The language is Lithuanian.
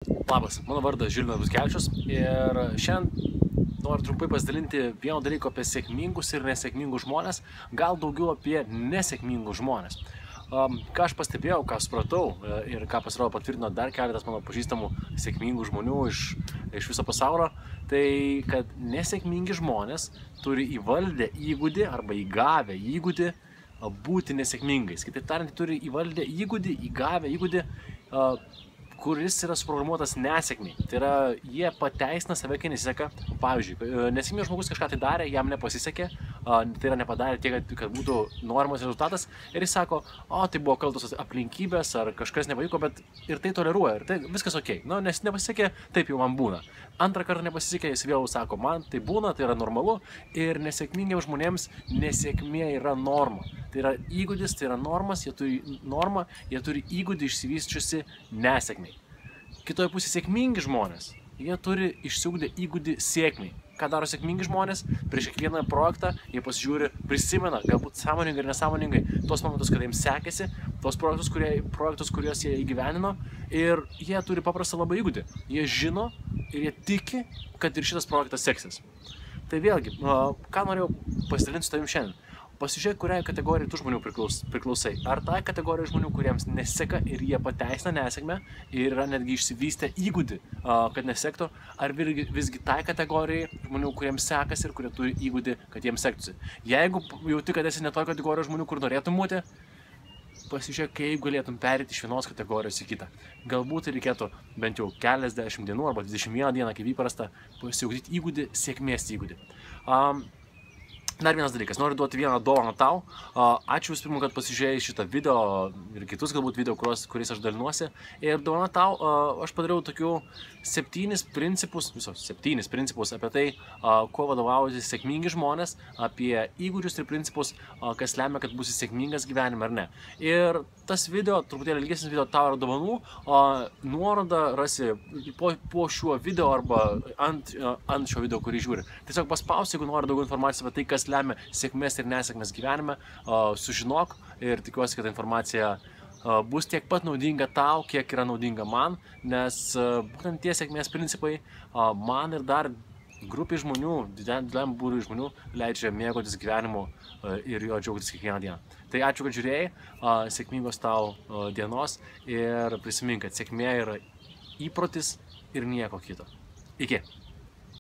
Labas, mano vardas Žilvinas Butkevičius ir šiandien noriu trumpai pasidalinti vieno dalyko apie sėkmingus ir nesėkmingus žmonės, gal daugiau apie nesėkmingus žmonės. Ką aš pastebėjau, ką supratau ir ką pasirodo patvirtino dar keletas mano pažįstamų sėkmingų žmonių iš viso pasaulio, tai kad nesėkmingi žmonės turi įvaldę įgūdį arba įgavę įgūdį būti nesėkmingais. Kitaip tariant, turi įvaldę įgūdį, įgavę įgūdį, kuris yra suprogramuotas nesėkmiai. Tai yra, jie pateisina save, kai nesiseka. Pavyzdžiui, nesėkmingas žmogus kažką tai darė, jam nepasisekė, tai yra nepadarė tiek, kad būtų norimas rezultatas ir jis sako, tai buvo kaltos aplinkybės ar kažkas nepavyko, bet ir tai toleruoja, ir tai viskas ok. Nes nepasisekė, taip jau man būna. Antrą kartą nepasisekė, jis vėl sako, man tai būna, tai yra normalu ir nesėkmingiems žmonėms nesėkmė yra norma. Tai yra įgūdis, tai yra normas, jie turi normą, jie turi įgūdį išsivysčiusi nesėkmiai. Kitoje pusėje sėkmingi žmonės, jie turi išsiugdę įgūdį sėkmiai. Ką daro sėkmingi žmonės? Prieš kiekvieną projektą jie pasižiūri, prisimena, galbūt sąmoningai ir nesąmoningai, tos momentus, kada jiems sekėsi, tos projektus, kuriuos jie įgyvenino, ir jie turi paprastą labai įgūdį. Jie žino ir jie tiki, kad ir šitas projektas seksis. Tai vėlgi, ką norėjau pasidalinti su tavim šiandien? Pasižiūrėk, kuriai kategorijai tų žmonių priklausai. Ar tai kategorijai žmonių, kuriems nesiseka ir jie pateisina nesėkmę ir yra netgi išsivystę įgūdį, kad nesektų, ar visgi tai kategorijai žmonių, kuriems sekasi ir kurie turi įgūdį, kad jiems sektųsi. Jeigu jauti, kad esi ne toje kategorijoje žmonių, kur norėtum būti, pasižiūrėk, kaip galėtum perėti iš vienos kategorijos į kitą. Galbūt reikėtų bent jau keliasdešimt dienų arba 21 dieną, kaip įprasta, pasiugdyti įgūdį, sėkmės įgūdį. Dar vienas dalykas, noriu duoti vieną dovaną tau. Ačiū visų pirma, kad pasižiūrėjai šitą video ir kitus galbūt video, kuriais aš dalinuosi. Ir dovana tau, aš padariau tokių 7 principus apie tai, kuo vadovaujasi sėkmingi žmonės, apie įgūdžius ir principus, kas lemia, kad būsi sėkmingas gyvenime ar ne. Ir tas video, truputėlį ilgesnis video, tau yra dovanų, nuorodą rasi po šiuo video arba ant šio video, kurį žiūri. Tiesiog paspausi, jeigu nori daugiau informacijos apie tai, kas lemia sėkmės ir nesėkmės gyvenime, sužinok ir tikiuosi, kad informacija bus tiek pat naudinga tau, kiek yra naudinga man, nes būtent tie sėkmės principai man ir dar grupiai žmonių, dideliam būriui žmonių leidžia mėgautis gyvenimu ir jo džiaugtis kiekvieną dieną. Tai ačiū, kad žiūrėjai, sėkmingos tau dienos ir prisimink, kad sėkmė yra įprotis ir nieko kito. Iki!